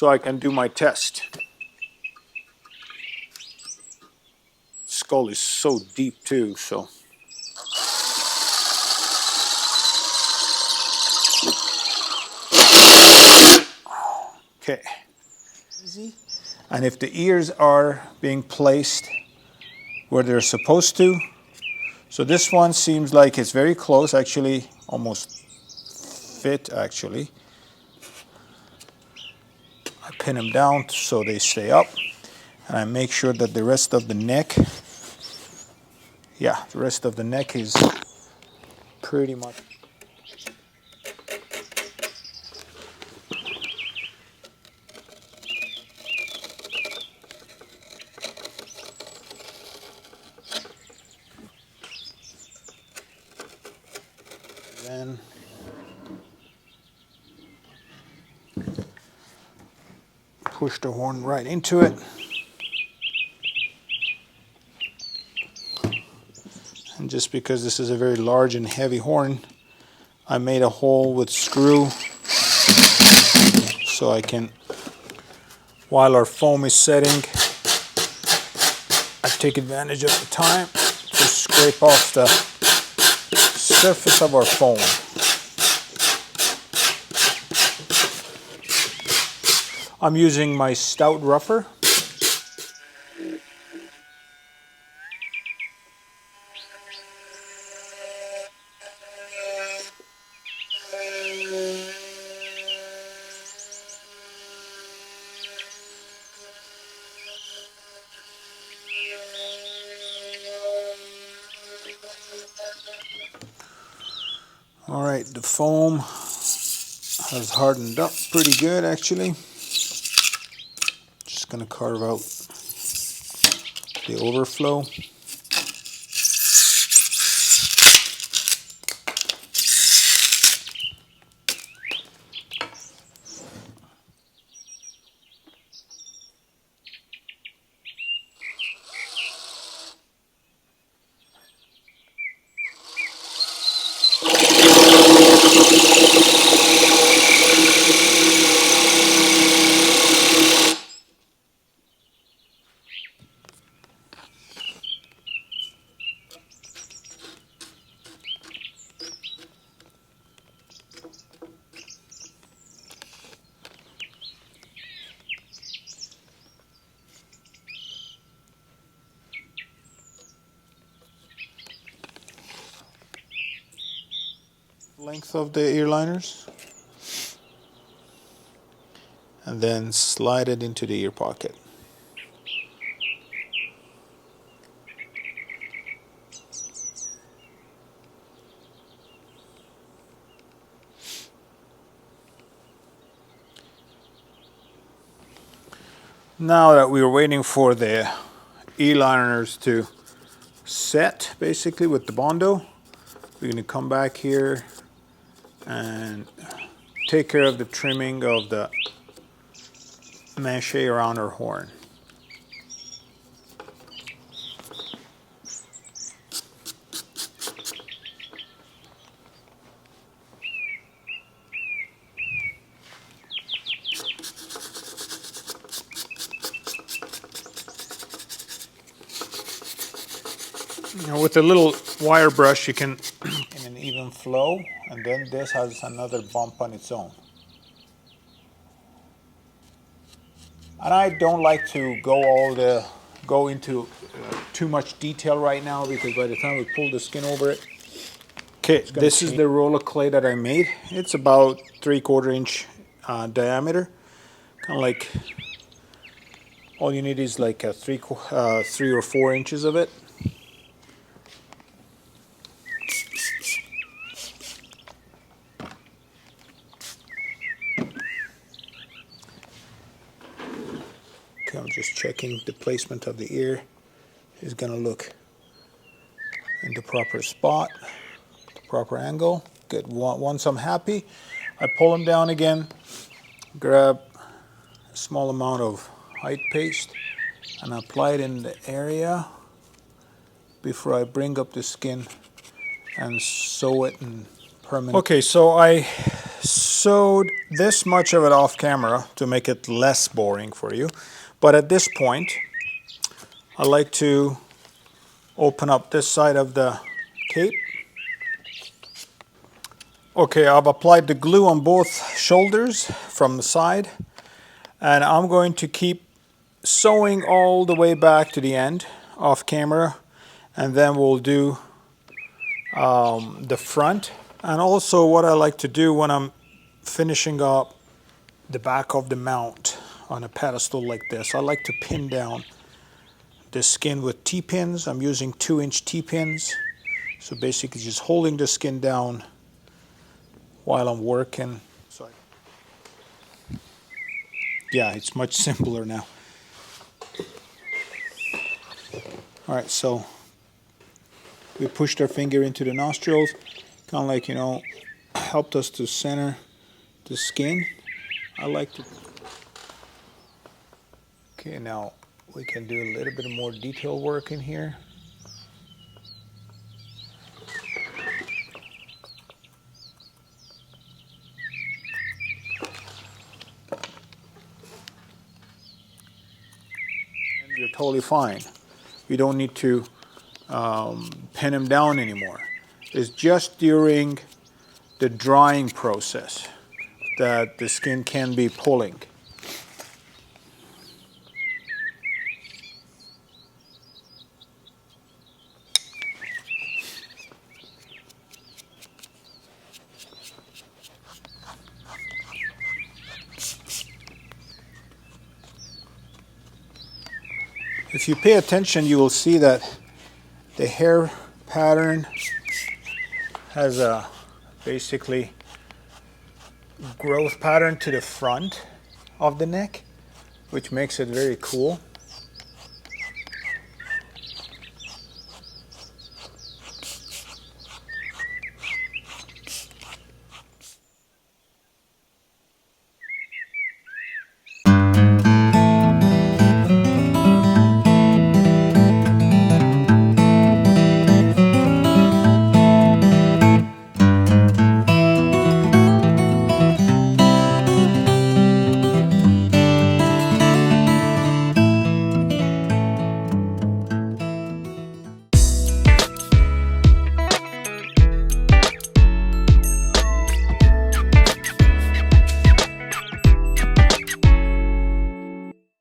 so I can do my test. Skull is so deep too, so. Okay. Easy. And if the ears are being placed where they're supposed to, so this one seems like it's very close, actually almost fit actually. I pin them down so they stay up, and I make sure that the rest of the neck, the rest of the neck is pretty much. Then push the horn right into it. And just because this is a very large and heavy horn, I made a hole with screw so I can, while our foam is setting, I take advantage of the time to scrape off the surface of our foam. I'm using my stout rougher. All right, the foam has hardened up pretty good actually. Just gonna carve out the overflow. Length of the ear liners, and then slide it into the ear pocket. Now that we were waiting for the ear liners to set basically with the Bondo, we're going to come back here and take care of the trimming of the mache around our horn. Now with a little wire brush you can in an even flow, and then this has another bump on its own. And I don't like to go into too much detail right now, because by the time we pull the skin over it. Okay, this is the roll of clay that I made. It's about 3/4 inch diameter. Kind of like, all you need is like a 3 or 4 inches of it. Okay, I'm just checking the placement of the ear is going to look in the proper spot, the proper angle. Good. Once I'm happy, I pull them down again, grab a small amount of height paste, and apply it in the area before I bring up the skin and sew it in permanent. Okay, so I sewed this much of it off camera to make it less boring for you. But at this point, I like to open up this side of the cape. Okay, I've applied the glue on both shoulders from the side, and I'm going to keep sewing all the way back to the end off camera, and then we'll do the front. And also what I like to do when I'm finishing up the back of the mount on a pedestal like this, I like to pin down the skin with T-pins. I'm using 2-inch T-pins, so basically just holding the skin down while I'm working. So yeah, it's much simpler now. All right, so we pushed our finger into the nostrils, kind of like, you know, helped us to center the skin. I like to. Okay, now we can do a little bit more detail work in here. And you're totally fine. You don't need to pin them down anymore. It's just during the drying process that the skin can be pulling. If you pay attention, you will see that the hair pattern has a basically growth pattern to the front of the neck, which makes it very cool.